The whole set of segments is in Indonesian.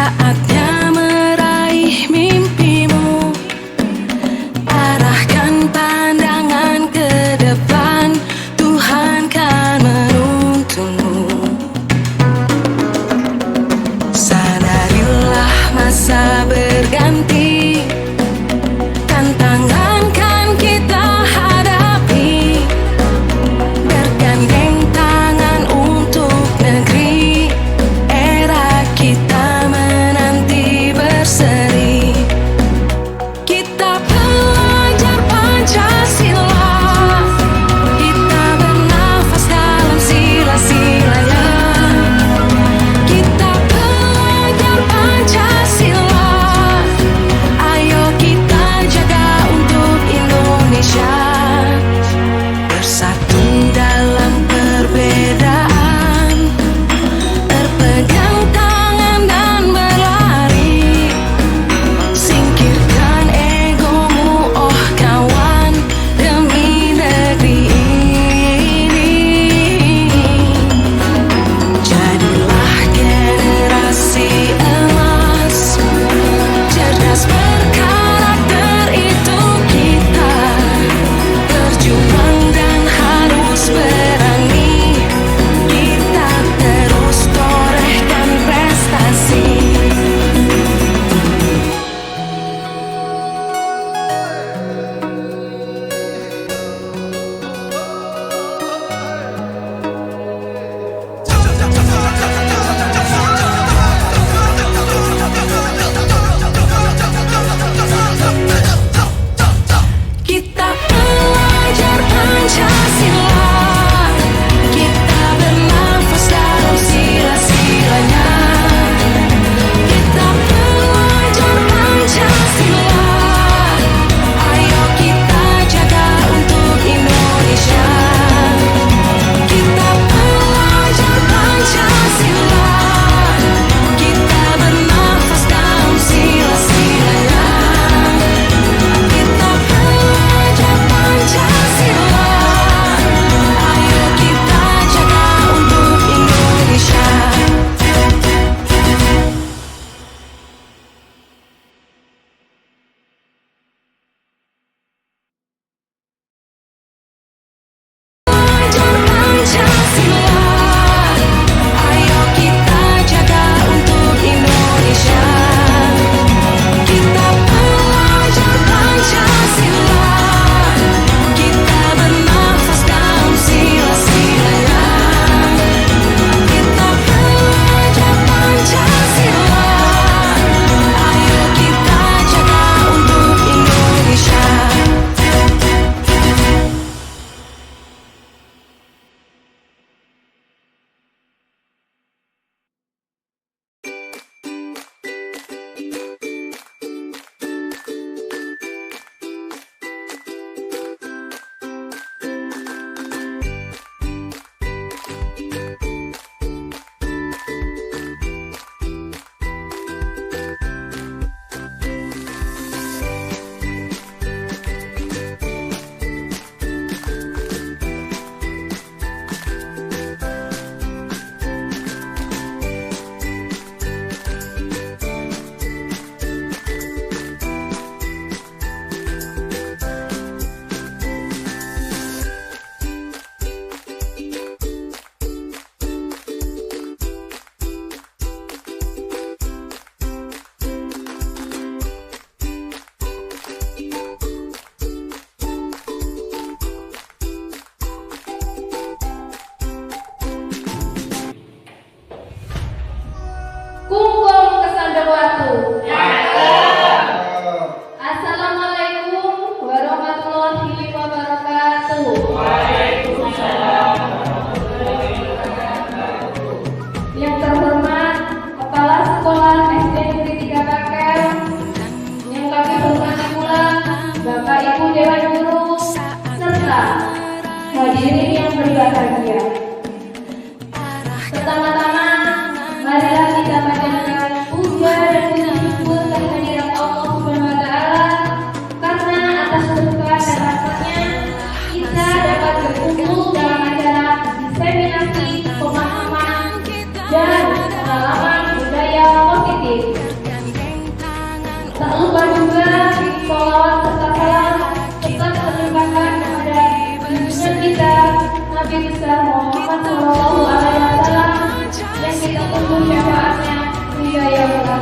Saatnya meraih mimpimu, arahkan pandangan ke depan, Tuhan kan menuntunmu. Sadarilah masa berganti, tantangan kan kita hadapi, bergandeng tangan untuk negeri, era kita menanti.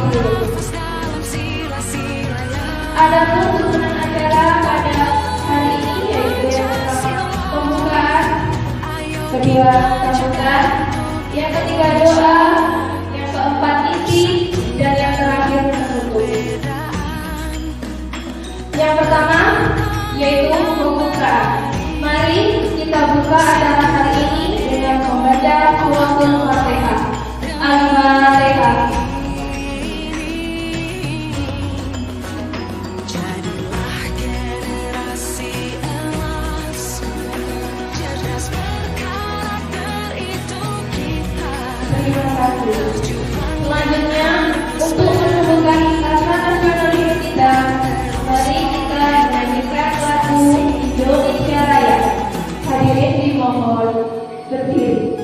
hidup. Adapun susunan acara pada hari ini yaitu yang pertama pembukaan, kedua sambutan, yang ketiga doa, yang keempat isi, dan yang terakhir penutup. Yang pertama yaitu pembukaan. Mari kita buka acara hari ini dengan membaca suratul Fatihah. Al-Fatihah. Terima kasih. Selanjutnya, untuk menumbuhkan rasa nasionalisme kita, mari kita menyanyikan lagu Indonesia Raya. Hadirin dimohon berdiri.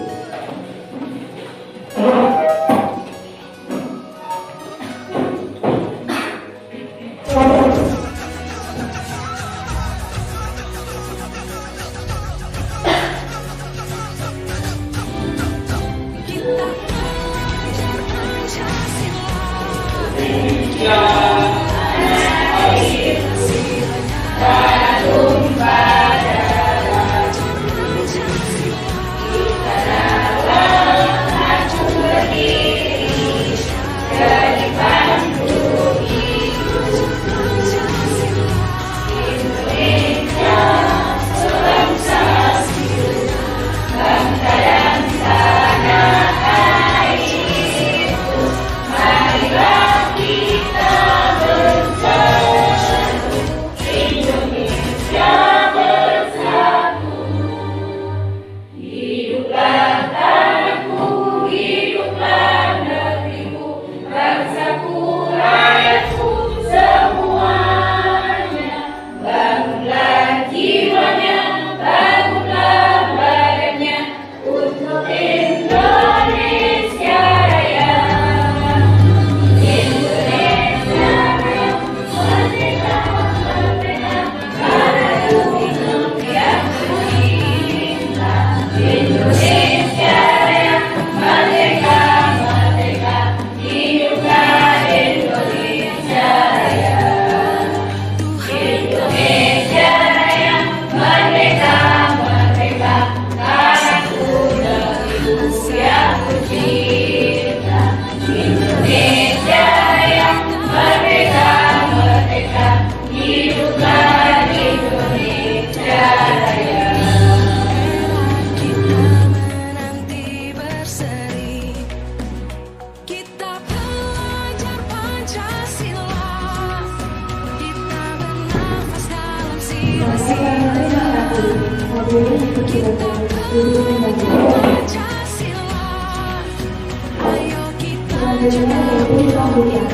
Selanjutnya yaitu sambutan.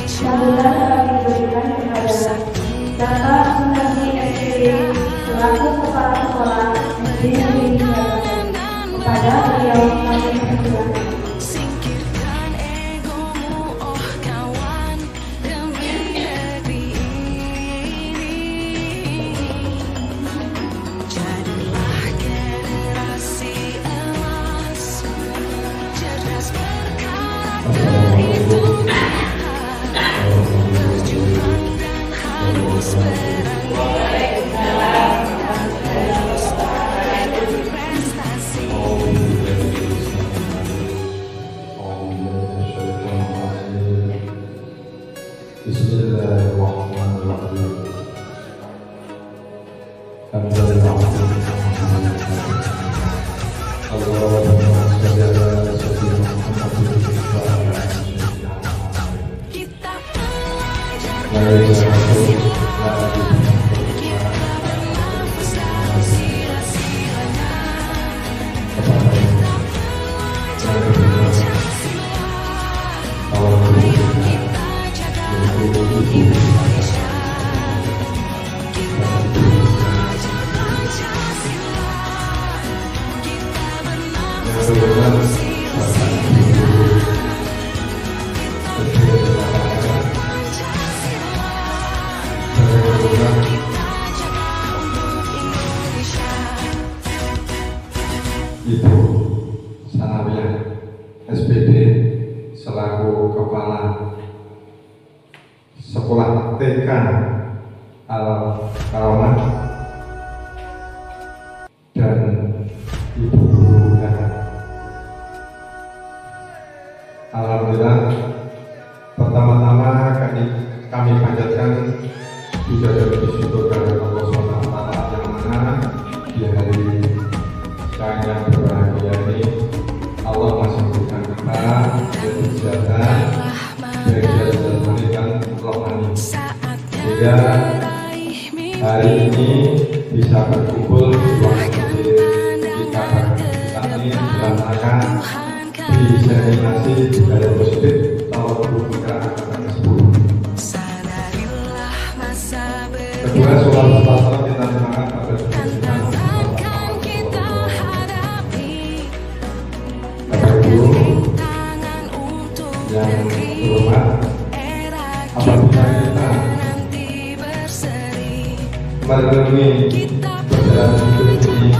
Sambutan akan diberikan kepada Bapak Sunardi SPD selaku Kepala Sekolah SD Negeri Jabatan. Kepada beliau kami persilakan. Singkirkan egomu, oh kawan, demi negeri ini. Jadilah generasi emas, cerdas berkarakter itu berjuang dan harus berani dalam prestasi. Bismillahirrahmanirrahim. Allahumma shalli ala sayyidina Muhammadin wa ala alihi Kita belajar wa sallam. kita bernafas dalam sila-silanya. Kita jaga Indonesia. Kita belajar Pancasila. Kita bernafas dalam sila-silanya. Kita belajar Pancasila. Kita jaga untuk Indonesia. Ibu Sanawiyah SPD selaku Kepala TK Al-Karamah dan Ibu Gurunya. Alhamdulillah, pertama-tama kami panjatkan puja dan bersyukur kepada Allah SWT yang mana di hari sekarang yang berbahagia ini Allah masih memberikan kita kesehatan dan memberikan rohani sehingga hari ini bisa berkumpul di ruang masjid kita ini dalam rangka diseminasi budaya positif tahun 2010. Kedua, sholat salat kita semangat pada yang terhormat, apabila kita melalui perjalanan hidup ini,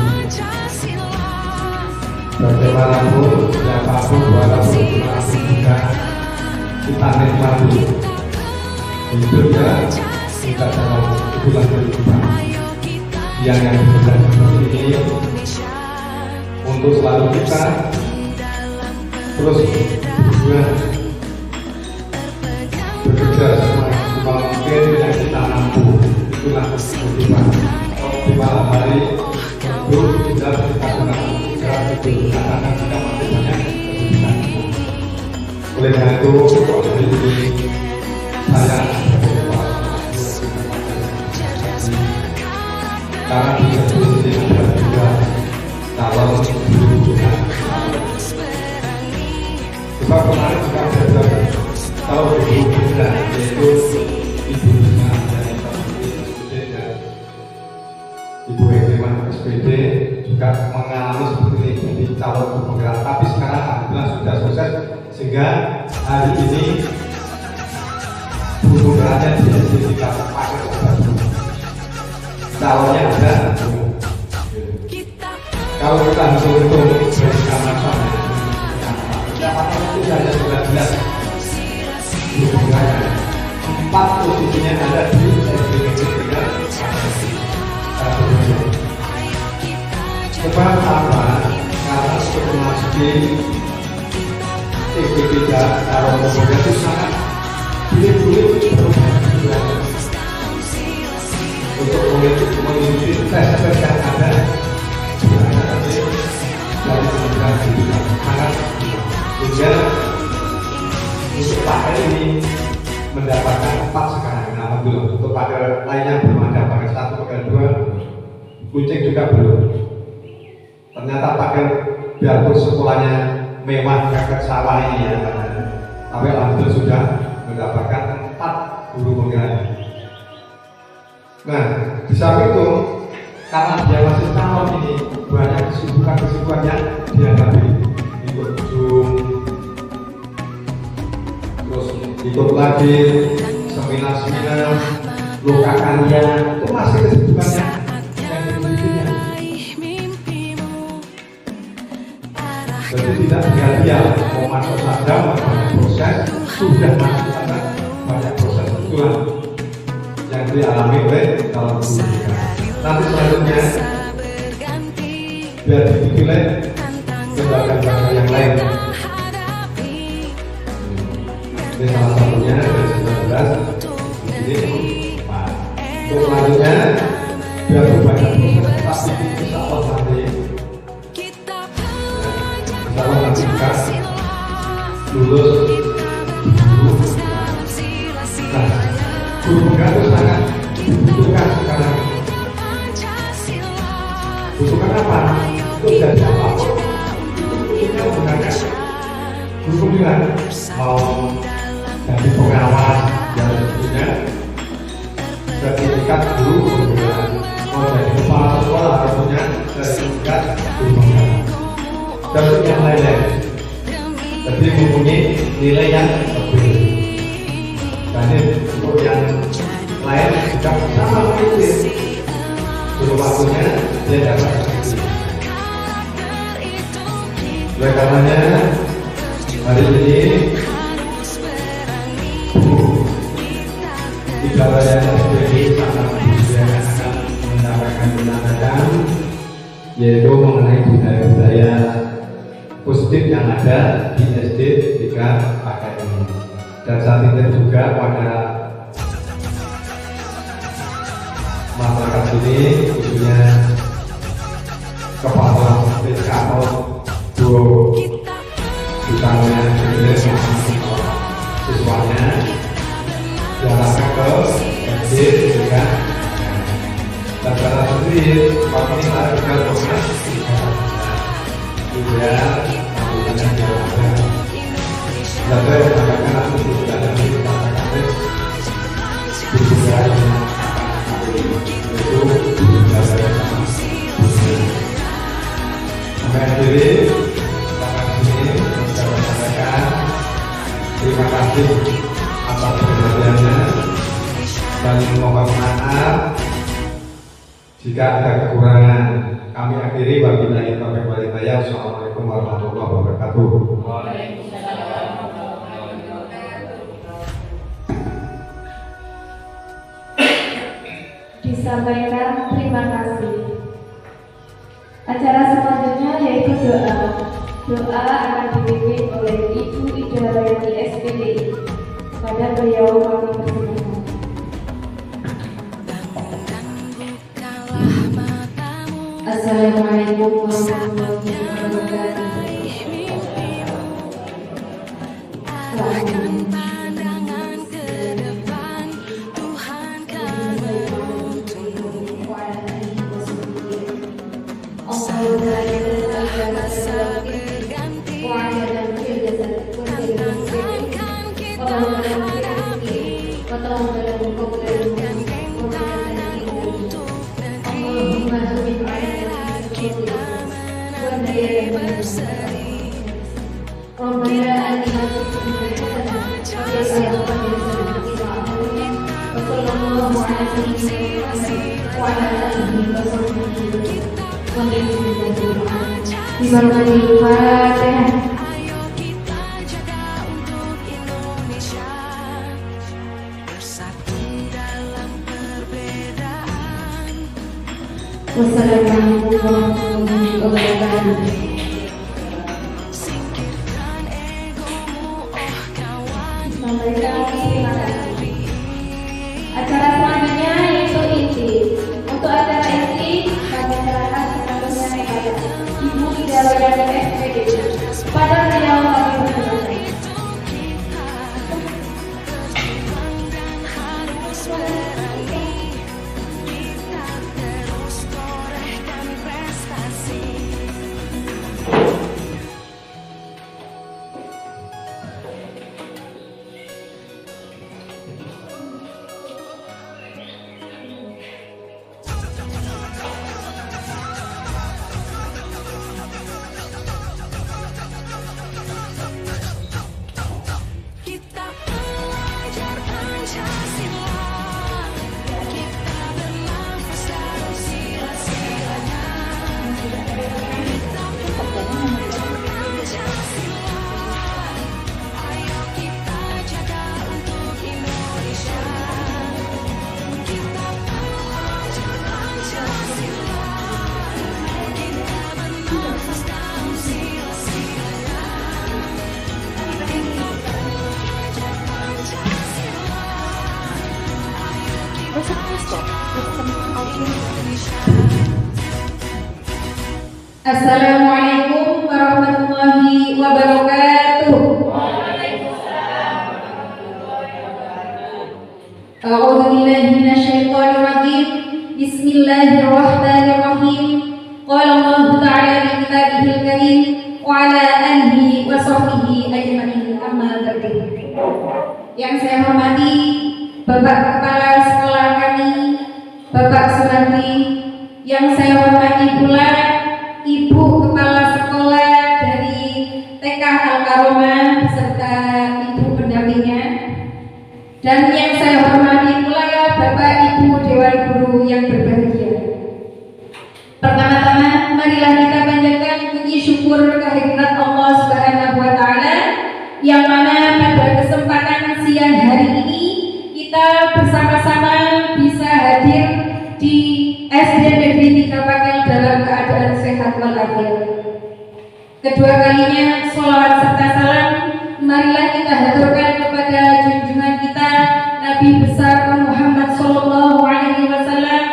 bagaimanapun, siapapun, walaupun kita nikmati hidupnya, kita dalam bulan kehidupan yang benar seperti ini, untuk selalu kita terus bekerja semaksimal mungkin yang kita mampu. Itulah kehidupan. Di malam hari tentu tidak kita benar itu karena kita masih banyak kehidupan. Oleh karena itu hari ini saya karena di sini ada juga calon guru. Sebab kemarin juga ada kalau ibu kita yaitu ibunya dari SPD dan Ibu Hegemah SPD juga mengalami seperti ini di calon penggerak. Tapi sekarang alhamdulillah sudah selesai sehingga hari ini penggeraknya di SD kita pakai calonnya ada. Kalau kita hitung dari kamar itu ada 19 hubungannya, 4 posisinya ada di SDG 3. Sebab apa? Karena untuk memasuki SDG 3 kalau pemuda itu sangat sulit untuk mengikuti tes yang ada dari pemuda sangat sehingga untuk pakai ini mendapatkan 4 sekarang. Alhamdulillah. Untuk pakai lainnya belum ada, pakai 1, pakai 2, kucing juga belum. Ternyata pakai biarpun sekolahnya mewah kakek sawah ini ya, tapi alhamdulillah sudah mendapatkan 4 guru penggerak. Nah, di samping itu karena dia masih calon ini banyak kesibukan yang dihadapi. Ikut Zoom, terus ikut lagi seminar-seminar, loka karya, itu masih kesibukannya yang dimilikinya. Jadi tidak diam-diam, mau masuk saja, banyak proses, sudah masuk karena banyak proses itulah yang dialami oleh calon guru. Nanti selanjutnya biar dipilih lembaga-lembaga yang lain. Ini salah satunya dari 19 ini. Untuk selanjutnya biar banyak proses, tapi insya Allah nanti kita lulus guru. Nah, guru penggerak itu sangat dibutuhkan sekarang. Butuhkan apa? Itu jadi apapun. Kita menggunakan guru penggerak mau jadi pengawas dan sebagainya. Sertifikat guru penggerak mau jadi kepala sekolah tentunya sertifikat guru penggerak. Dan yang lainnya, jadi mempunyai nilai yang lebih. Dan untuk yang lain juga sama seperti guru waktunya dia dapat seperti. Oleh karenanya hari ini 3 Surabaya SPB sama yang akan menyampaikan penjelasan yaitu mengenai budaya-budaya positif yang ada di SD 3 paket ini. Dan saat ini juga pada masyarakat sini khususnya kepala PKO Bu Utama Inggris siswanya diarahkan ke SD juga dan pada sendiri kami ada juga program juga melakukan diarahkan dan saya mengatakan aku juga dari masyarakat juga itu belajar sama sampai akhirnya terima kasih atas perhatiannya dan mohon maaf jika ada kekurangan. Kami akhiri wabillahi taufiq wal hidayah. Assalamualaikum warahmatullahi wabarakatuh. Disampaikan terima kasih. Acara selanjutnya yaitu doa. Doa akan dipimpin oleh Ibu Ida Bayati SPD. Pada beliau kami persilakan. Assalamualaikum warahmatullahi wabarakatuh. Pandangan ke depan, Tuhan kan menuntun. Masa berganti, tantangan kita hadapi, dan rintangan untuk negeri. Kita menanti berseri. Ayo kita jaga untuk Indonesia, bersatu dalam perbedaan. Wassalamualaikum warahmatullahi wabarakatuh. Singkirkan egomu, oh kawan. Acara selanjutnya yaitu inti. Untuk acara inti kami serahkan sepenuhnya kepada Ibu Ida Bayati SPD. Pada beliau kami persilakan. Berjuang dan harus berani, kita terus torehkan prestasi. Kita belajar Pancasila, kita bernafas dalam sila-silanya. Kita belajar Pancasila, ayo kita jaga untuk Indonesia. Kita belajar Pancasila, kita bernafas dalam sila-silanya. Assalamualaikum warahmatullahi wabarakatuh. A'udzu billahi minasyaitonir rajim. Bismillahirrahmanirrahim. Qala Allah Ta'ala fi kitabihil karim wa ala alihi wa sahbihi ajma'in. Amma ba'du. Yang saya hormati Bapak Kepala Sekolah kami, Bapak Sumardi. Yang saya hormati pula Ibu Kepala Sekolah dari TK Al-Karomah serta Ibu pendampingnya. Dan yang saya hormati pula Bapak Ibu Dewan Guru yang berbahagia. Pertama-tama marilah kita panjatkan puji syukur kehadirat Allah Subhanahu wa Ta'ala, yang mana pada kesempatan siang hari ini kita bersama-sama kedua kalinya sholawat serta salam marilah kita haturkan kepada junjungan kita Nabi besar Muhammad Sallallahu Alaihi Wasallam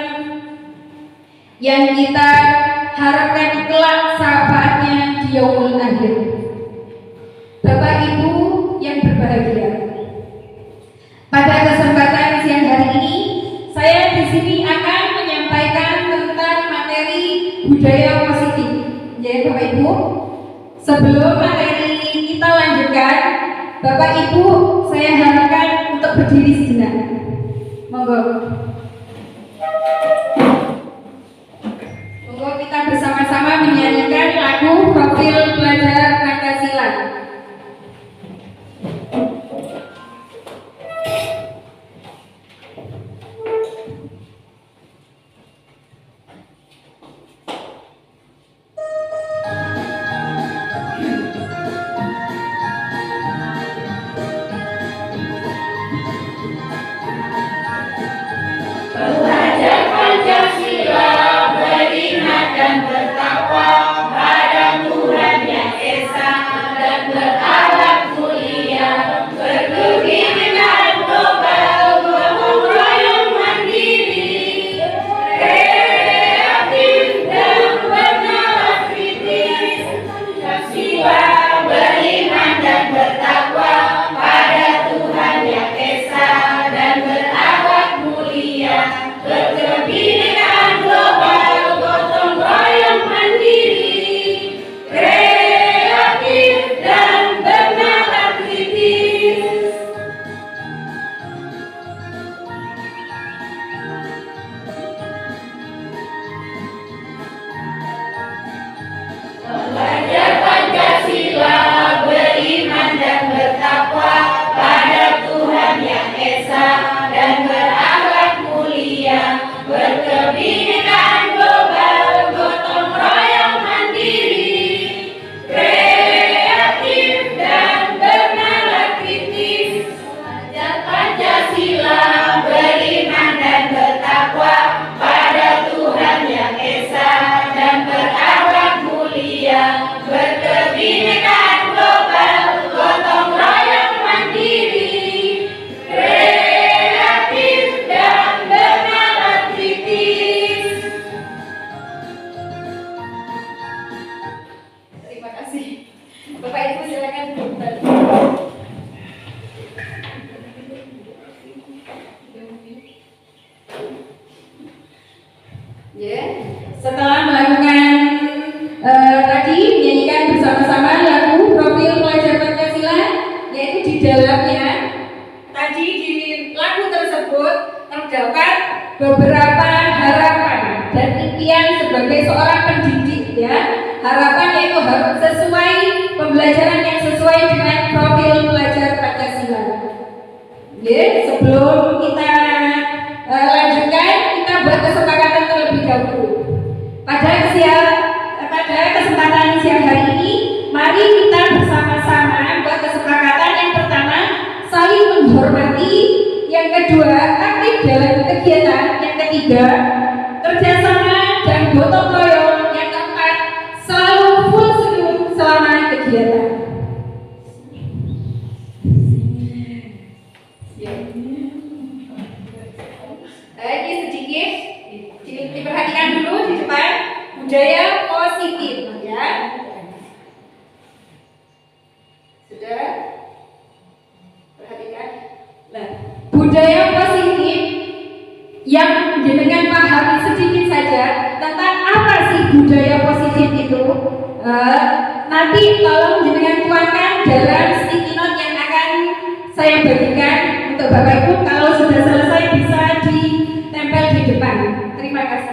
yang kita harapkan kelak syafaatnya di yaumul akhir. Bapak Ibu yang berbahagia, pada kesempatan siang hari ini saya di sini akan menyampaikan tentang materi budaya positif. Ya Bapak Ibu, sebelum materi kita lanjutkan, Bapak Ibu saya harapkan untuk berdiri sejenak. Monggo. Monggo kita bersama-sama menyanyikan lagu Profil Pelajar Pancasila. Setelah melakukan tadi menyanyikan bersama-sama lagu Profil Pelajar Pancasila, yaitu di dalamnya tadi di lagu tersebut terdapat beberapa harapan dan impian sebagai seorang pendidik, ya. Harapan yaitu harus sesuai pembelajaran yang sesuai dengan profil pelajar Pancasila. Sebelum kita lanjutkan, kita buat kesepakatan terlebih dahulu. Pada kesempatan siang hari ini, mari kita bersama-sama buat kesepakatan. Yang pertama, saling menghormati. Yang kedua, aktif dalam kegiatan. Yang ketiga, kerjasama dan gotong royong. Yang keempat, selalu full senyum selama kegiatan. Ini sedikit diperhatikan dulu di depan, budaya positif, ya. Sudah perhatikan. Nah, budaya positif yang jenengan pahami sedikit saja tentang apa sih budaya positif itu. Nanti tolong jenengan tuangkan dalam sticky note yang akan saya bagikan untuk Bapak Ibu. Kalau sudah selesai bisa ditempel di depan. Terima kasih.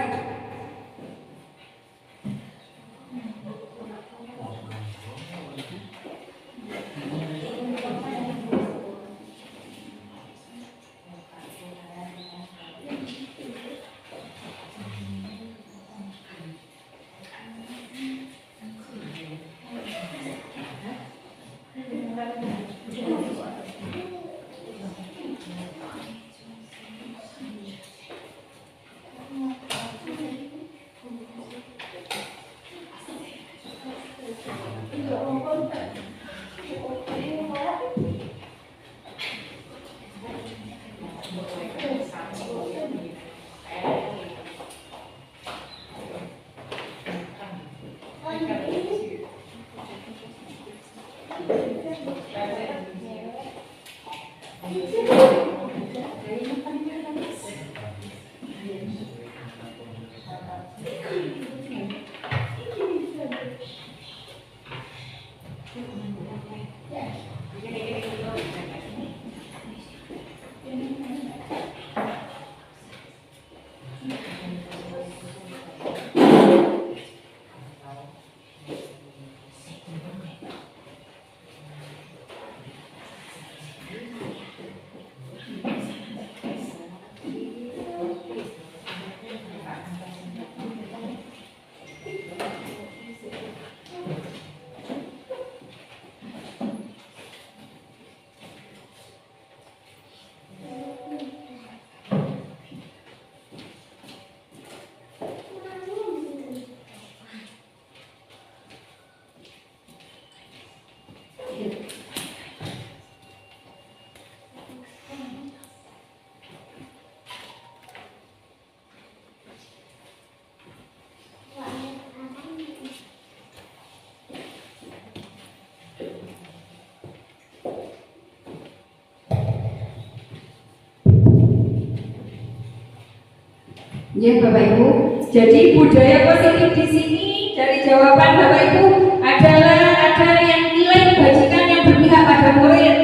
Ya Bapak Ibu, jadi budaya positif di sini dari jawaban Bapak Ibu adalah ada yang nilai kebajikan yang berpihak pada murid.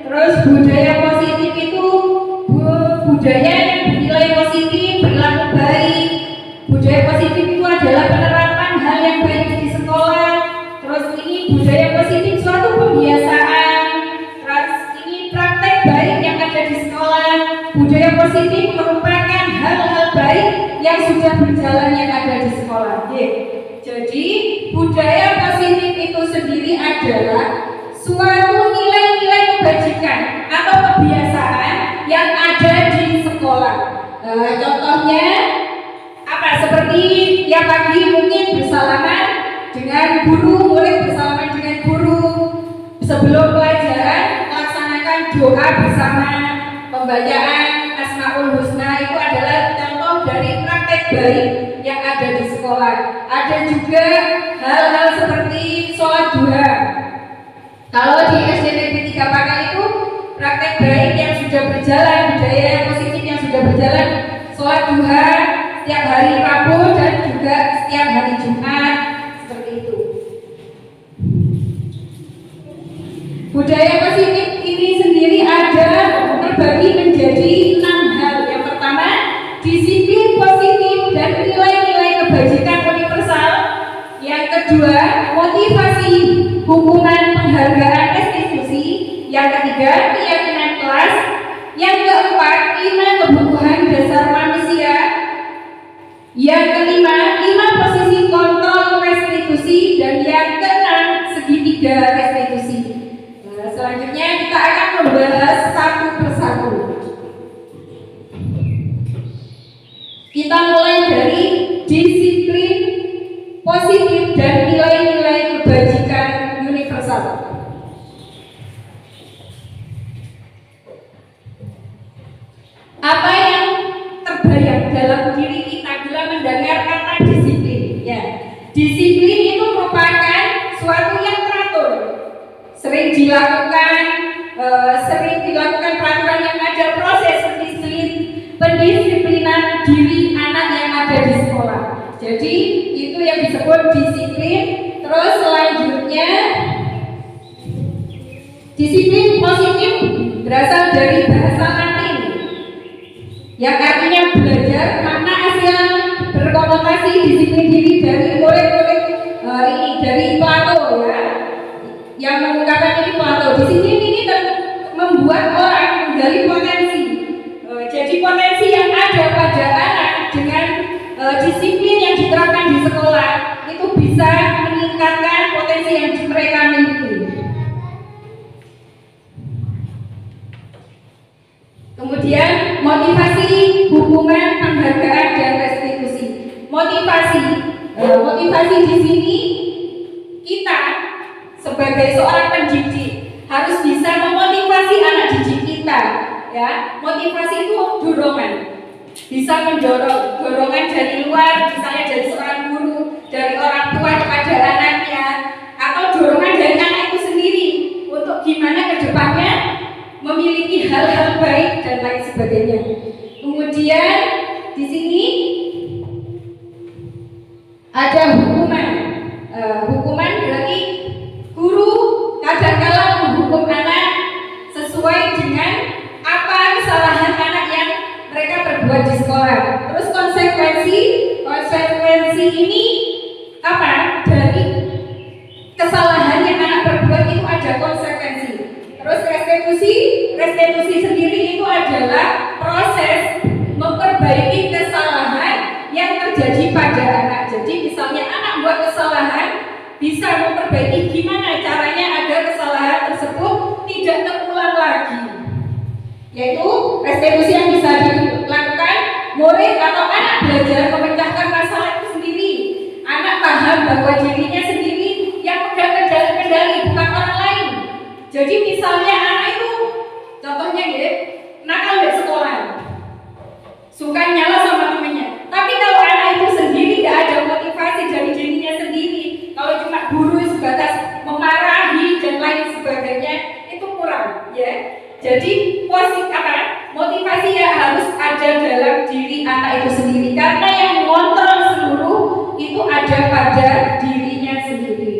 Terus budaya positif itu budaya yang bernilai positif, berlaku baik. Budaya positif itu adalah penerapan hal yang baik di sekolah. Terus ini budaya positif suatu pembiasaan. Terus ini praktek baik yang ada di sekolah. Budaya positif merupakan hal-hal baik yang sudah berjalan yang ada di sekolah. Jadi budaya positif itu sendiri adalah suatu nilai-nilai kebajikan atau kebiasaan yang ada di sekolah. Contohnya apa? Seperti tiap pagi mungkin bersalaman dengan guru, murid bersalaman dengan guru. Sebelum pelajaran melaksanakan doa bersama, pembacaan Asmaul Husna itu adalah contoh dari praktek baik yang ada di sekolah. Ada juga hal-hal seperti sholat duha. Kalau di SDTP 3 Pakal itu praktek baik yang sudah berjalan, budaya yang positif yang sudah berjalan, sholat duha setiap hari Rabu dan juga setiap hari Jumat, seperti itu. Budaya positif ini sendiri ada terbagi menjadi 6 hal. Yang pertama, disiplin positif dan nilai-nilai kebajikan universal. Yang kedua, motivasi, hukuman, penghargaan, restitusi. Yang ketiga, keyakinan kelas. Yang keempat, 5 kebutuhan dasar manusia. Yang kelima, 5 posisi kontrol restitusi. Dan yang keenam, segitiga restitusi. Selanjutnya kita akan membahas satu persatu. Kita mulai dari disiplin positif dan nilai-nilai kebajikan universal. Apa yang terbayang dalam diri kita bila mendengar kata disiplin? Ya, disiplin itu merupakan suatu yang teratur, sering dilakukan peraturan yang ada, proses pendisiplinan diri anak yang ada di sekolah. Jadi itu yang disebut disiplin. Terus selanjutnya disiplin positif berasal dari bahasa Latin yang artinya belajar, makna asal berkonotasi disiplin diri dari murid-murid ini dari Plato ya. Yang mengungkapkan ini Plato. Disiplin ini membuat orang menggali potensi. Jadi potensi yang ada pada anak dengan disiplin yang diterapkan di sekolah itu bisa meningkatkan potensi yang mereka miliki. Kemudian motivasi, hukuman, penghargaan, dan restitusi. Motivasi di sini kita sebagai seorang pendidik harus bisa memotivasi anak didik kita, ya. Motivasi itu dorongan, bisa mendorong, dorongan dari luar, misalnya dari seorang guru, dari orang tua kepada anaknya, atau dorongan dari anak itu sendiri untuk gimana ke depannya memiliki hal-hal baik dan lain sebagainya. Kemudian di sini ada hukuman. Hukuman berarti guru kadang-kala menghukum anak sesuai dengan apa kesalahan anak yang mereka perbuat di sekolah. Terus konsekuensi ini apa? Dari kesalahan yang anak perbuat itu ada konsekuensi. Terus restitusi sendiri itu adalah proses memperbaiki kesalahan yang terjadi pada anak. Jadi misalnya anak buat kesalahan, bisa memperbaiki gimana caranya agar kesalahan tersebut tidak terulang lagi. Yaitu restitusi yang bisa dilakukan murid atau anak belajar memecahkan masalah itu sendiri. Anak paham bahwa dirinya sendiri yang pegang kendali, bukan orang lain. Jadi misalnya anak itu, contohnya ya, nakal di sekolah, suka nyala sama temennya. Tapi kalau anak itu sendiri tidak ada motivasi dari dirinya sendiri, kalau cuma guru sebatas memarahi dan lain sebagainya, itu kurang, ya. Jadi motivasi yang harus ada dalam diri anak itu sendiri, karena yang mengontrol seluruh itu ada pada dirinya sendiri.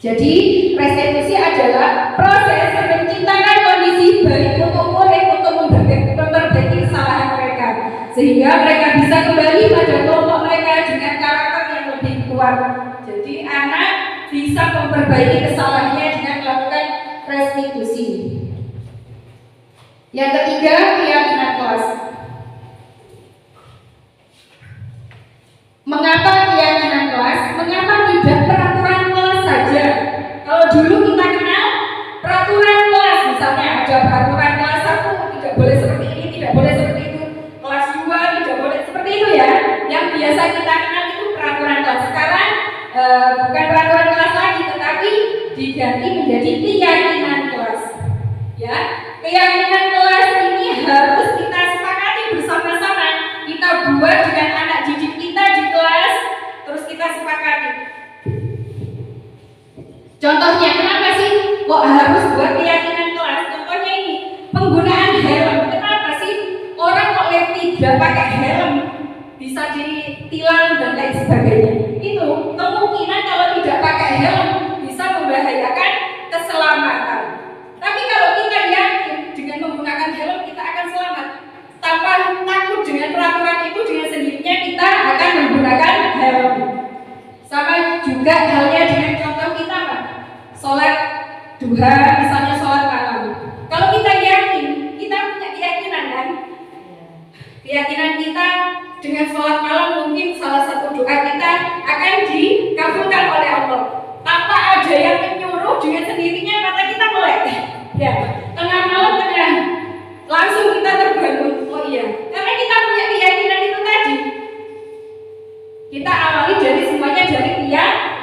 Jadi restitusi adalah proses menciptakan kondisi baik untuk murid untuk memperbaiki kesalahan mereka, sehingga mereka bisa kembali pada kelompok mereka dengan karakter yang lebih kuat. Jadi anak bisa memperbaiki kesalahannya dengan melakukan restitusi. Yang ketiga, keyakinan kelas. Mengapa keyakinan kelas? Mengapa tidak peraturan kelas saja? Kalau dulu kita kenal peraturan kelas, misalnya ada peraturan kelas 1 tidak boleh seperti ini, tidak boleh seperti itu, kelas 2 tidak boleh seperti itu ya. Yang biasa kita kenal itu peraturan kelas. Sekarang bukan peraturan kelas lagi, tetapi diganti menjadi keyakinan kelas. Ya, keyakinan kelas ini harus kita sepakati bersama-sama. Kita buat dengan anak didik kita di kelas, terus kita sepakati. Contohnya, kenapa sih kok harus buat keyakinan kelas? Contohnya ini, penggunaan helm. Kenapa sih orang kok tidak pakai helm bisa ditilang dan lain sebagainya? Itu kemungkinan kalau tidak pakai helm bisa membahayakan keselamatan. Tapi kalau kita yakin dengan menggunakan helm kita akan selamat, tanpa takut dengan peraturan itu, dengan sendirinya kita akan menggunakan helm. Sama juga halnya dengan contoh kita, Pak. Sholat duha, misalnya sholat malam. Kalau kita yakin, kita punya keyakinan kan? Keyakinan kita dengan sholat malam mungkin salah satu doa kita akan dikabulkan oleh Allah. Tanpa ada yang menyuruh, dengan sendirinya mata kita melek. Ya, tengah malam langsung kita terbangun. Oh iya, karena kita punya keyakinan itu tadi. Kita awali dari semuanya dari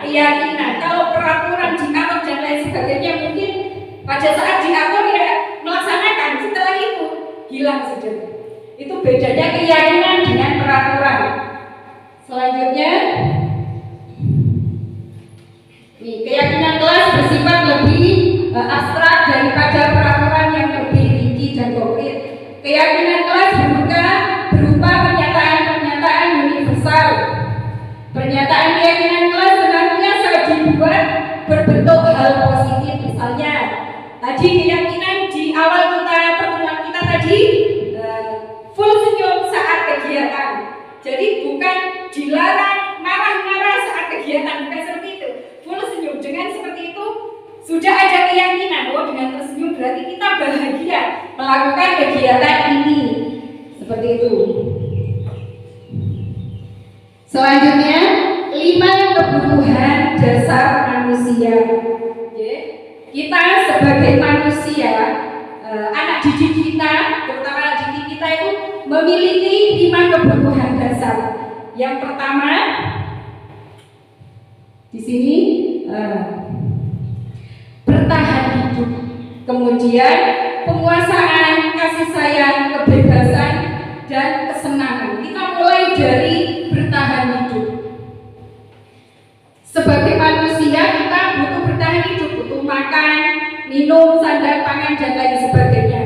keyakinan. Kalau peraturan diatur dan lain sebagainya mungkin pada saat diatur ya melaksanakan, setelah itu hilang sudah. Itu bedanya keyakinan dengan peraturan. Selanjutnya, keyakinan kelas bersifat lebih abstrak daripada peraturan yang lebih rinci dan konkret. Keyakinan kelas berupa pernyataan-pernyataan universal. Pernyataan keyakinan kelas senantiasa dibuat berbentuk hal positif. Misalnya, tadi keyakinan di awal pertemuan kita tadi full senyum saat kegiatan. Jadi bukan dilarang marah-marah saat kegiatan, bukan seperti itu. Full senyum, dengan seperti itu sudah ada keyakinan, oh dengan tersenyum berarti kita bahagia melakukan kegiatan ini. Seperti itu. Selanjutnya, 5 kebutuhan dasar manusia. Kita sebagai manusia, anak didik kita, terutama anak didik kita itu memiliki 5 kebutuhan dasar. Yang pertama, di sini bertahan hidup, kemudian penguasaan, kasih sayang, kebebasan, dan kesenangan. Kita mulai dari bertahan hidup. Sebagai manusia kita butuh bertahan hidup, butuh makan, minum, sandang, pangan, dan lain sebagainya.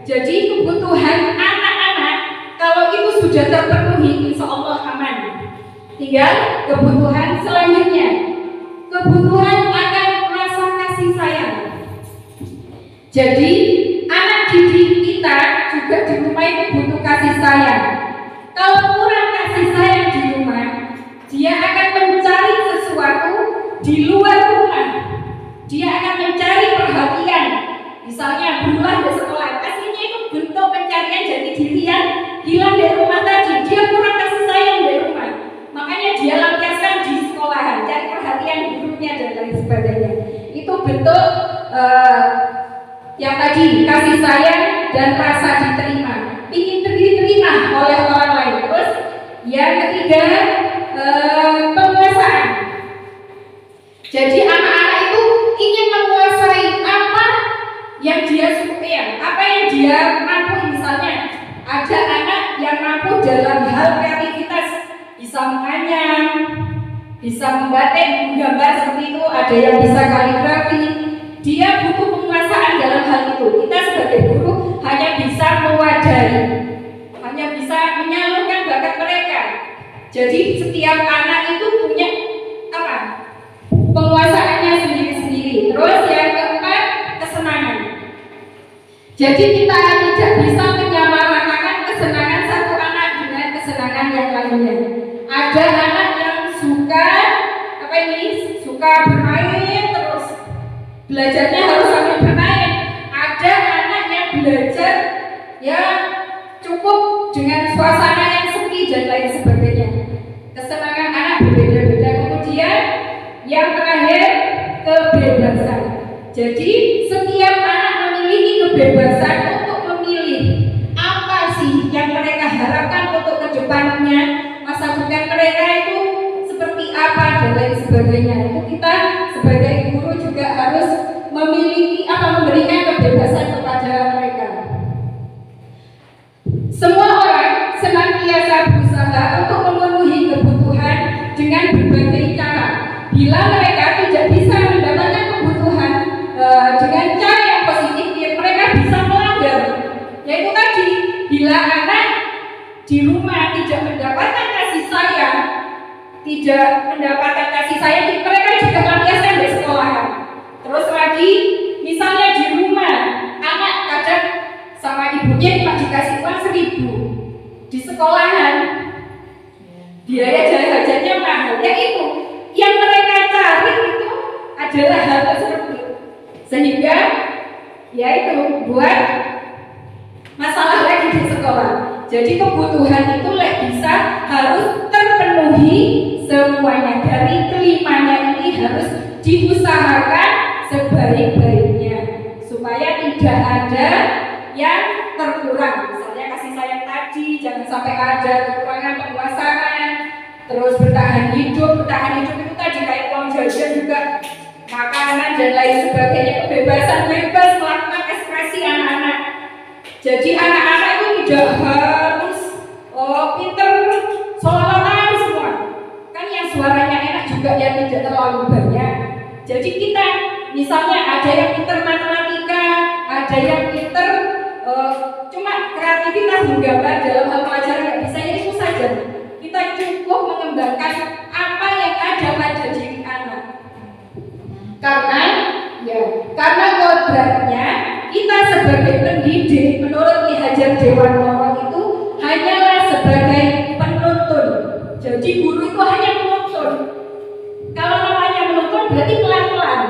Jadi kebutuhan anak-anak kalau itu sudah terpenuhi, insya Allah aman. Tinggal kebutuhan selanjutnya, kebutuhan akan rasa kasih sayang. Jadi anak didik kita juga di rumah itu butuh kasih sayang. Kalau kurang kasih sayang di rumah, dia akan mencari sesuatu di luar rumah. Dia akan mencari perhatian. Misalnya berulah di sekolah, aslinya itu bentuk pencarian jati diri yang hilang dari rumah tadi. Dia kurang kasih sayang dari rumah, makanya dia lampiaskan di sekolahan, cari perhatian gurunya dan lain sebagainya. Itu bentuk yang tadi, kasih sayang dan rasa diterima, ingin diterima oleh orang lain. Terus yang ketiga, penguasaan. Jadi anak-anak itu ingin menguasai apa yang dia suka, apa yang dia mampu. Misalnya ada anak yang mampu dalam hal kreativitas, bisa menganyam, bisa membatik, menggambar seperti itu, ada yang bisa kaligrafi. Dia butuh penguasaan dalam hal itu. Kita sebagai guru hanya bisa mewadahi, hanya bisa menyalurkan bakat mereka. Jadi setiap anak itu punya apa? Penguasaannya sendiri-sendiri. Terus yang keempat, kesenangan. Jadi kita tidak bisa menyamaratakan kesenangan satu anak dengan kesenangan yang lainnya. Ada anak yang suka suka bermain terus, belajarnya harus sambil bermain. Ada anak yang belajar ya cukup dengan suasana yang sepi dan lain sebagainya. Kesenangan anak berbeda-beda. Kemudian yang terakhir, kebebasan. Jadi setiap anak memiliki kebebasan untuk memilih apa sih yang mereka harapkan untuk kedepannya, masa depan mereka itu seperti apa dan lain sebagainya. Itu kita sebagai guru juga harus memiliki memberikan kebebasan kepada mereka. Semua orang senantiasa berusaha untuk memenuhi kebutuhan dengan berbagai cara. Bila mereka tidak bisa mendapatkan kebutuhan dengan cara yang positif, ya mereka bisa melanggar. Yaitu tadi, bila anak di rumah tidak mendapatkan kasih sayang, mereka juga lampiaskan di sekolahan. Terus lagi, misalnya di rumah, anak kadang sama ibunya cuma dikasih uang 1.000, di sekolahan biaya jajan-jajannya mahal. Ya itu, yang mereka cari itu adalah hal tersebut, sehingga ya itu buat masalah lagi di sekolah. Jadi kebutuhan itu bisa harus terpenuhi semuanya. Dari kelimanya ini harus diusahakan sebaik-baiknya supaya tidak ada yang terkurang. Misalnya kasih sayang tadi, jangan sampai ada kekurangan penguasaan. Terus bertahan hidup itu tadi kayak uang jajan juga, makanan dan lain sebagainya. Kebebasan bebas melakukan ekspresi anak-anak. Jadi anak-anak itu tidak harus pinter solotan semua. Kan yang suaranya enak juga yang tidak terlalu banyak. Jadi kita misalnya ada yang pinter matematika, ada yang pinter cuma kreativitas menggambar dalam hal pelajaran nggak bisa, ya itu saja. Kita cukup mengembangkan apa yang ada pada diri anak. Karena kodratnya kita sebagai pendidik menurut Ki Hajar Dewantara itu hanyalah sebagai penuntun. Jadi guru itu hanya menuntun. Kalau namanya menuntun berarti pelan-pelan,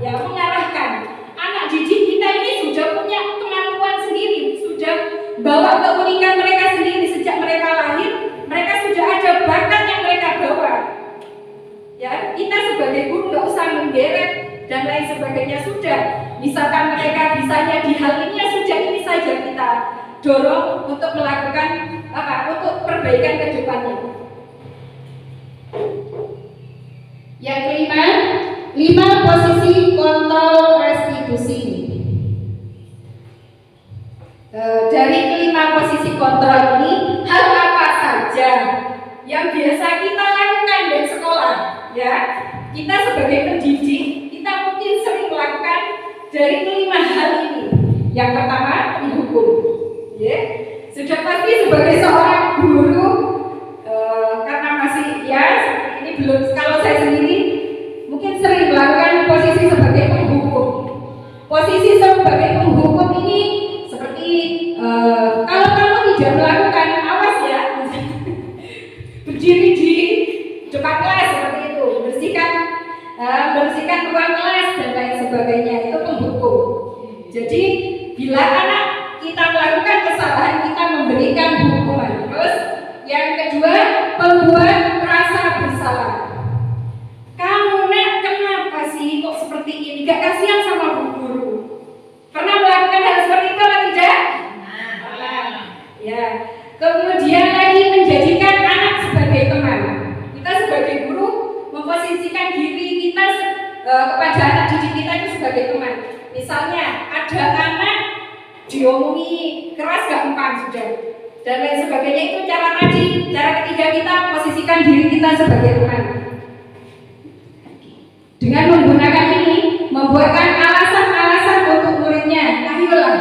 ya mengarahkan. Anak didik kita ini sudah punya kemampuan sendiri, sudah bawa keunikan mereka sendiri sejak mereka lahir. Mereka sudah ada bakat yang mereka bawa. Ya, kita sebagai guru nggak usah menggeret dan lain sebagainya. Sudah, misalkan mereka bisanya di hal ini, ya sudah, ini saja kita dorong untuk melakukan untuk perbaikan ke depannya. Yang kelima, 5 posisi kontrol restitusi. Dari kelima posisi kontrol ini, hal apa saja yang biasa kita lakukan di sekolah? Ya, kita sebagai pendidik, kita mungkin sering melakukan dari kelima Yang pertama penghukum. Ya. Sudah pasti sebagai seorang guru karena masih ya ini belum, kalau saya sendiri mungkin sering melakukan posisi sebagai penghukum. Posisi sebagai penghukum ini seperti kalau kamu tidak melakukan, awas ya, berdiri di depan kelas seperti itu, bersihkan ruang kelas dan lain sebagainya, itu penghukum. Jadi bila anak kita melakukan kesalahan, kita memberikan hukuman. Terus yang kedua, pembuat merasa bersalah. Kamu nak kenapa sih kok seperti ini? Gak kasihan sama bu guru? Pernah melakukan hal seperti itu atau tidak? Pernah. Ya. Kemudian lagi menjadikan anak sebagai teman. Kita sebagai guru memposisikan diri kita kepada anak didik kita itu sebagai teman. Misalnya ada anak diomongi keras gak empan sudah dan lain sebagainya, itu cara tadi. Cara ketiga, kita posisikan diri kita sebagai teman. Dengan menggunakan ini, membuatkan alasan-alasan untuk muridnya. Ayolah,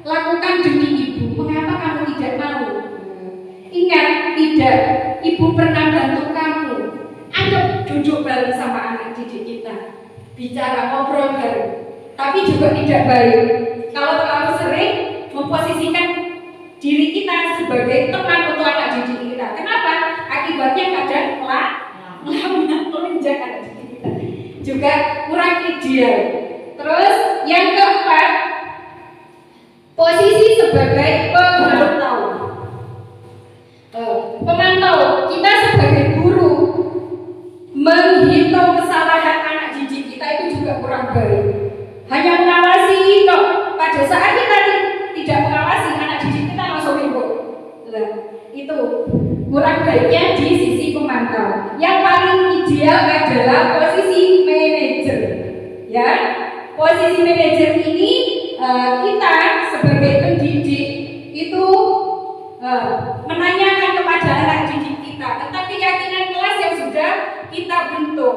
lakukan demi ibu. Mengapa kamu tidak mau? Ingat, tidak. Ibu pernah bantu kamu. Ayo duduk bareng sama anak didik kita, bicara, ngobrol bareng. Tapi juga tidak baik kalau terlalu sering memposisikan diri kita sebagai teman untuk anak didik kita. Kenapa? Akibatnya kadang melunjak anak didik kita, juga kurang ideal. Terus yang keempat, posisi sebagai pemantau. Pemantau, kita sebagai guru menghitung kesalahan anak didik kita itu juga kurang baik. Hanya mengawasi kok, pada saat kita tidak mengawasi, anak didik kita langsung ribut. Itu kurang baiknya di sisi pemantau. Yang paling ideal adalah posisi manajer. Ya, posisi manajer ini kita sebagai pendidik itu menanyakan kepada anak didik kita tentang keyakinan kelas yang sudah kita bentuk.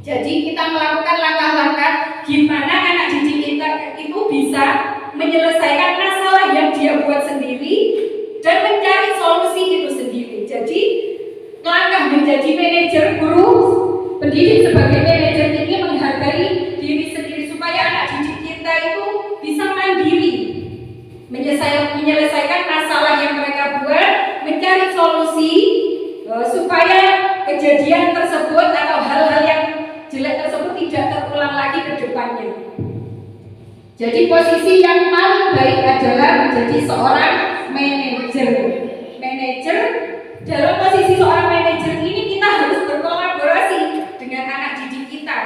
Jadi kita melakukan langkah-langkah gimana anak didik kita itu bisa menyelesaikan masalah yang dia buat sendiri dan mencari solusi itu sendiri. Jadi langkah menjadi manajer guru, pendidik sebagai manajer ini menghargai diri sendiri supaya anak didik kita itu bisa mandiri, menyelesaikan masalah yang mereka buat, mencari solusi supaya kejadian tersebut atau hal-hal yang jelek tersebut tidak terulang lagi ke depannya. Jadi posisi yang paling baik adalah menjadi seorang manajer. Manajer, dalam posisi seorang manajer ini kita harus berkolaborasi dengan anak didik kita,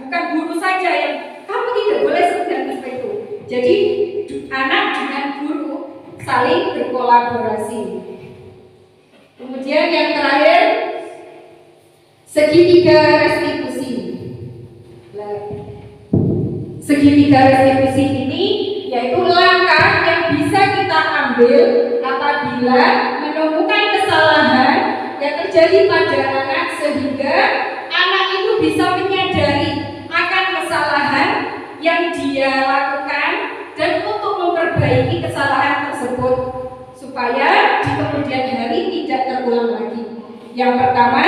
bukan guru saja yang kamu tidak boleh seperti itu. Jadi anak dengan guru saling berkolaborasi. Kemudian yang terakhir, segitiga restitusi. Segitiga restitusi ini yaitu langkah yang bisa kita ambil apabila menemukan kesalahan yang terjadi pada anak, sehingga anak itu bisa menyadari akan kesalahan yang dia lakukan dan untuk memperbaiki kesalahan tersebut supaya di kemudian hari tidak terulang lagi. Yang pertama,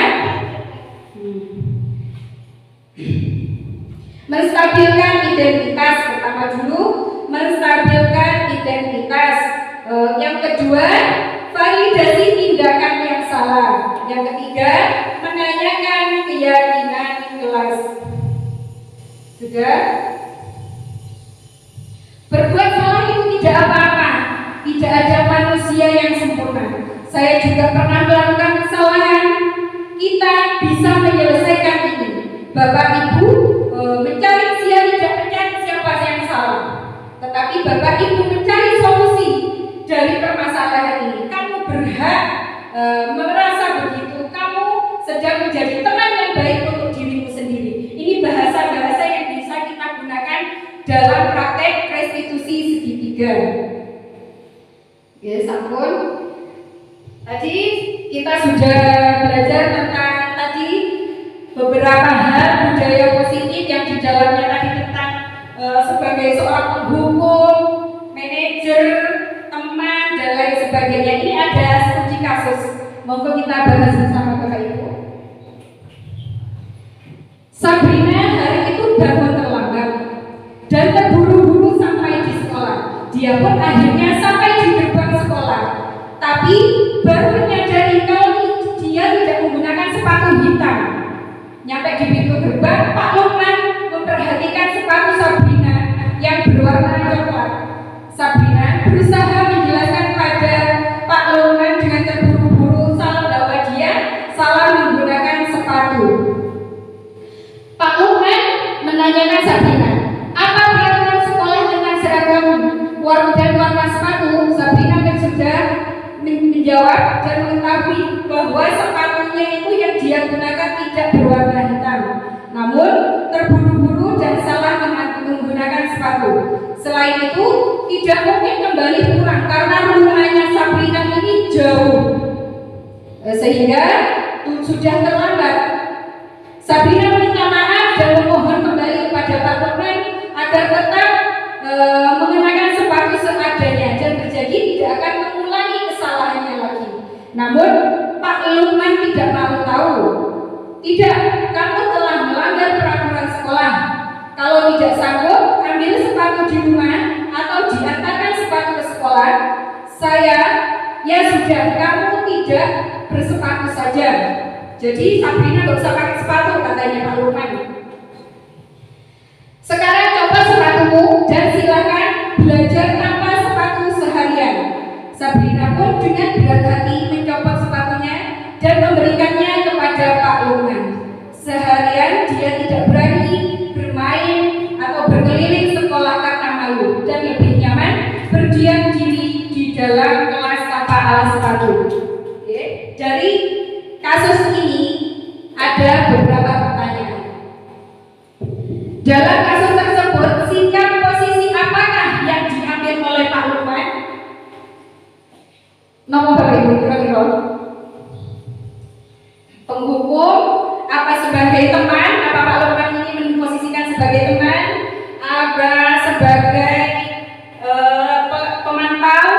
menstabilkan identitas. Pertama dulu, menstabilkan identitas. Yang kedua, validasi tindakan yang salah. Yang ketiga, menanyakan keyakinan kelas. Sudah? Berbuat salah itu tidak apa-apa. Tidak ada manusia yang sempurna. Saya juga pernah melakukan kesalahan. Kita bisa menyelesaikan ini. Bapak Ibu mencari siapa yang salah, tetapi Bapak Ibu mencari solusi dari permasalahan ini. Kamu berhak merasa begitu. Kamu sedang menjadi teman yang baik untuk dirimu sendiri. Ini bahasa-bahasa yang bisa kita gunakan dalam praktek restitusi segitiga. Ya, sampun. Tadi kita sudah belajar tentang beberapa hal budaya positif yang di dalamnya tadi tentang sebagai seorang penghukum, Monggo kita bahas bersama Bapak Ibu. Sabrina hari itu bangun terlambat dan terburu-buru sampai di sekolah. Dia pun akhirnya sampai di gerbang sekolah, tapi baru menyadari kalau dia tidak menggunakan sepatu hitam. Nyampe di pintu gerbang, Pak Lukman memperhatikan sepatu Sabrina yang berwarna coklat. Sabrina berusaha menjelaskan pada Pak Lukman dengan terburu-buru bahwa dia salah menggunakan sepatu. Pak Lukman menanyakan Sabrina, apa peraturan sekolah dengan seragam dan warna sepatu? Sabrina sudah menjawab dan mengetahui bahwa sepatunya itu yang dia gunakan tidak berwarna hitam, namun terburu-buru dan salah menggunakan sepatu. Selain itu, tidak mungkin kembali pulang karena rumahnya Sabrina ini jauh, sehingga sudah terlambat. Sabrina meminta maaf dan memohon kembali kepada Pak Lukman agar tetap mengenakan sepatu seadanya dan berjanji tidak akan mengulangi kesalahannya lagi. Namun Pak Lukman tidak mau tahu. Tidak, kamu telah melanggar peraturan sekolah. Kalau tidak sanggup, ambil sepatu di rumah atau diantarkan sepatu ke sekolah. Ya sudah, kamu tidak bersepatu saja. Jadi Sabrina gak usah pakai sepatu, katanya Pak Lukman. Sekarang coba sepatumu dan silakan belajar tanpa sepatu seharian. Sabrina pun dengan berat hati mencopot sepatunya dan memberikannya kepada Pak Lukman. Seharian dia tidak berani bermain atau berkeliling sekolah karena malu dan lebih nyaman berdiam diri di dalam kelas tanpa alas sepatu. Dari kasus ini ada beberapa pertanyaan. Dalam kasus tersebut, sikap posisi apakah yang diambil oleh Pak Lukman? Nomor Bapak Ibu kira-kira? Penghukum, apa sebagai teman? Apa Pak Lukman ini memposisikan sebagai teman? Apa sebagai pemantau?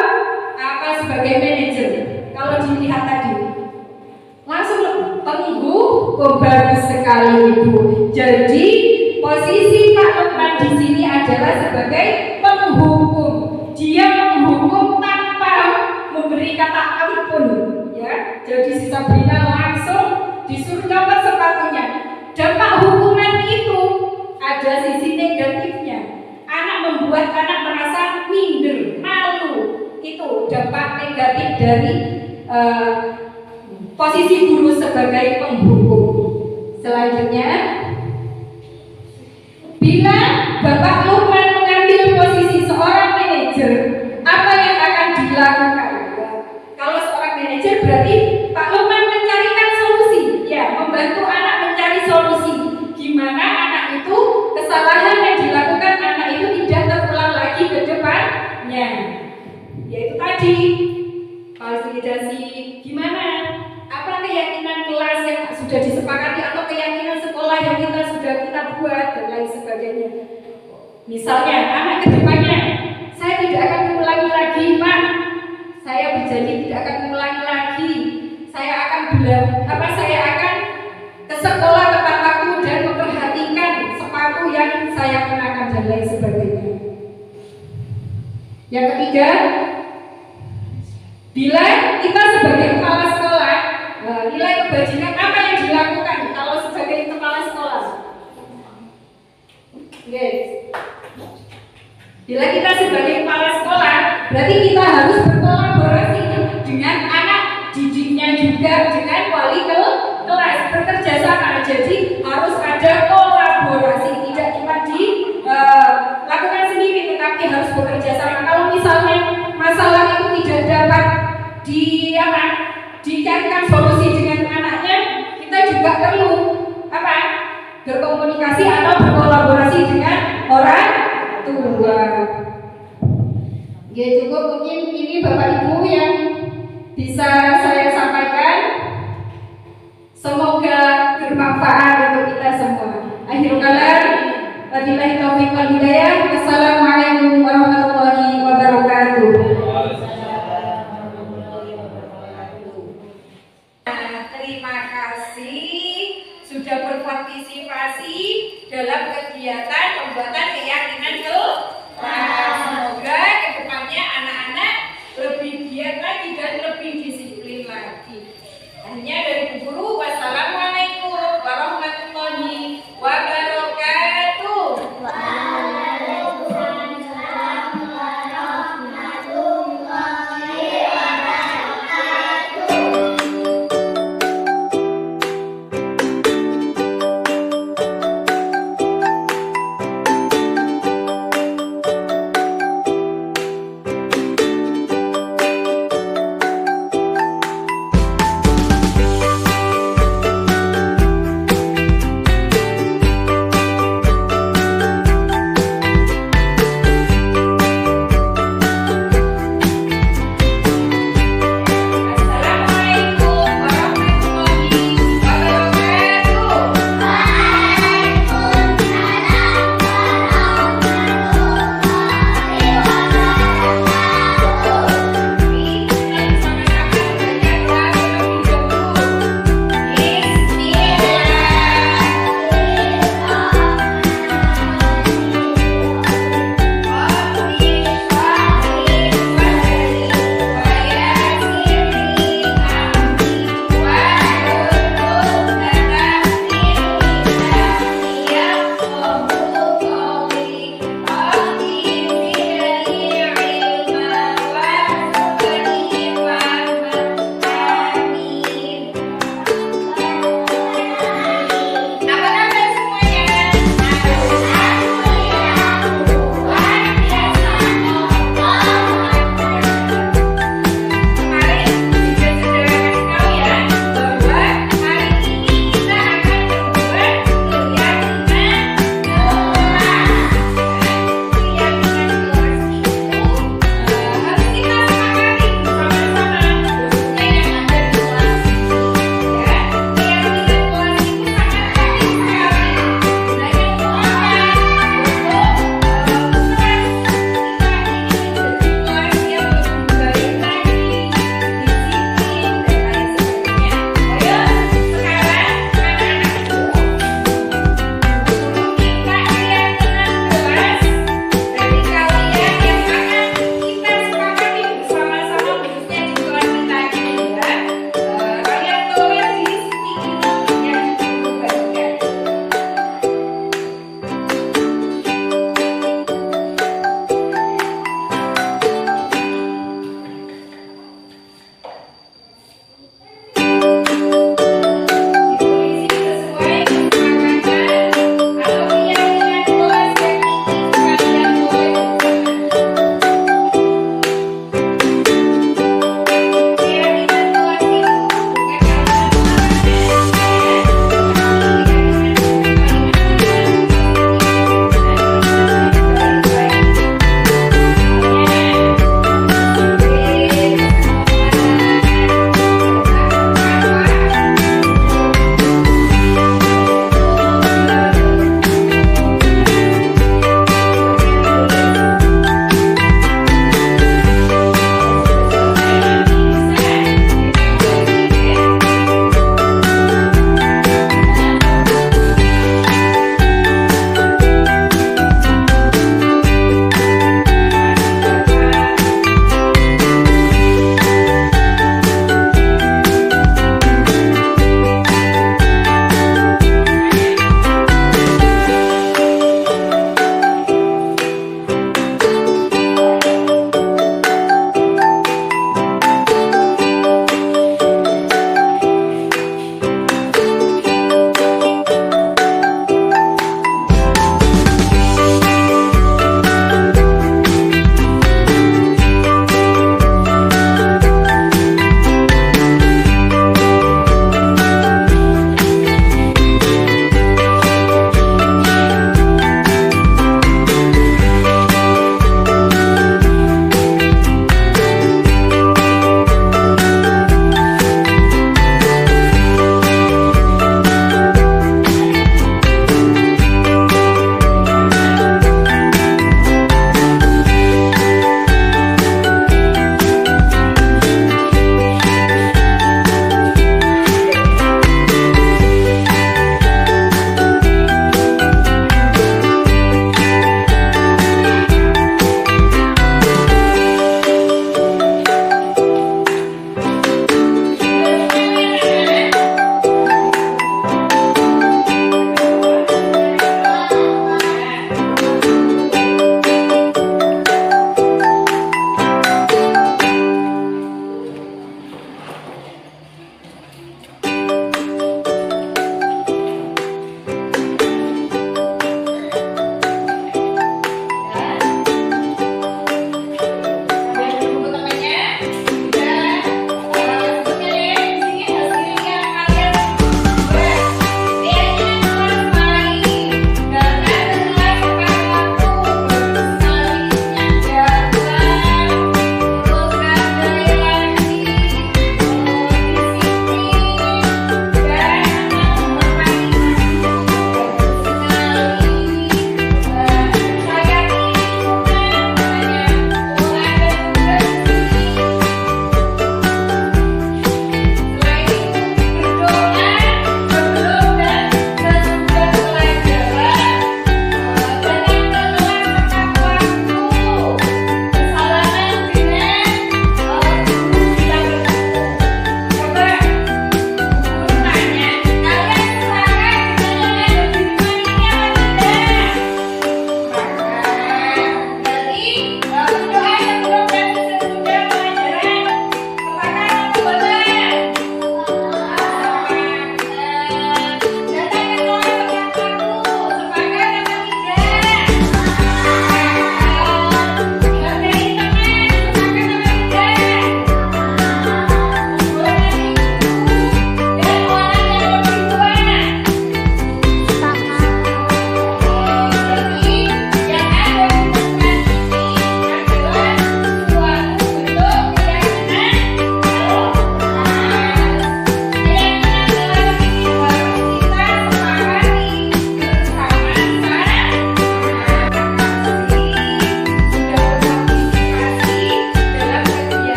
Apa sebagai manajer? Kalau dilihat tadi, langsung penghukum, bagus sekali Ibu. Jadi posisi Pak Lukman di sini adalah sebagai penghukum. Dia menghukum tanpa memberi kata ampun, ya. Jadi si Sabrina langsung disuruh copot sepatunya. Dampak hukuman itu ada sisi negatifnya. Membuat anak merasa minder, malu. Itu dampak negatif dari posisi guru sebagai penghukum. Selanjutnya, bila Bapak Lukman mengambil posisi seorang manajer, apa yang akan dilakukan? Kalau seorang manajer berarti Pak Lukman mencarikan solusi, ya, membantu anak mencari solusi. Gimana anak itu, kesalahan yang dilakukan anak itu tidak terulang lagi ke depannya. Yaitu tadi, fasilitasi gimana? Apa keyakinan kelas yang sudah disepakati atau keyakinan sekolah yang sudah kita buat dan lain sebagainya. Misalnya anak kedepannya, saya tidak akan mengulangi lagi Pak, saya berjanji tidak akan mengulangi lagi, saya akan ke sekolah tepat waktu dan memperhatikan sepatu yang saya kenakan dan lain sebagainya. Yang ketiga, bila kita sebagai kepala sekolah, nilai kebajikan apa yang dilakukan kalau sebagai kepala sekolah? Bila kita sebagai kepala sekolah, berarti kita harus berkolaborasi dengan anak didiknya juga, dengan wali kelas, bekerja sama. Jadi harus ada kolaborasi, tidak cuma dilakukan sendiri, tetapi harus bekerja sama. Kalau misalnya masalah itu tidak dapat dicarikan solusi dengan anaknya, kita juga perlu berkomunikasi atau berkolaborasi dengan orang tua. Ya cukup, mungkin ini Bapak Ibu yang bisa saya sampaikan. Semoga bermanfaat untuk kita semua. Akhirul kalam, wabillahi taufiq wal hidayah. Wassalamualaikum warahmatullahi wabarakatuh.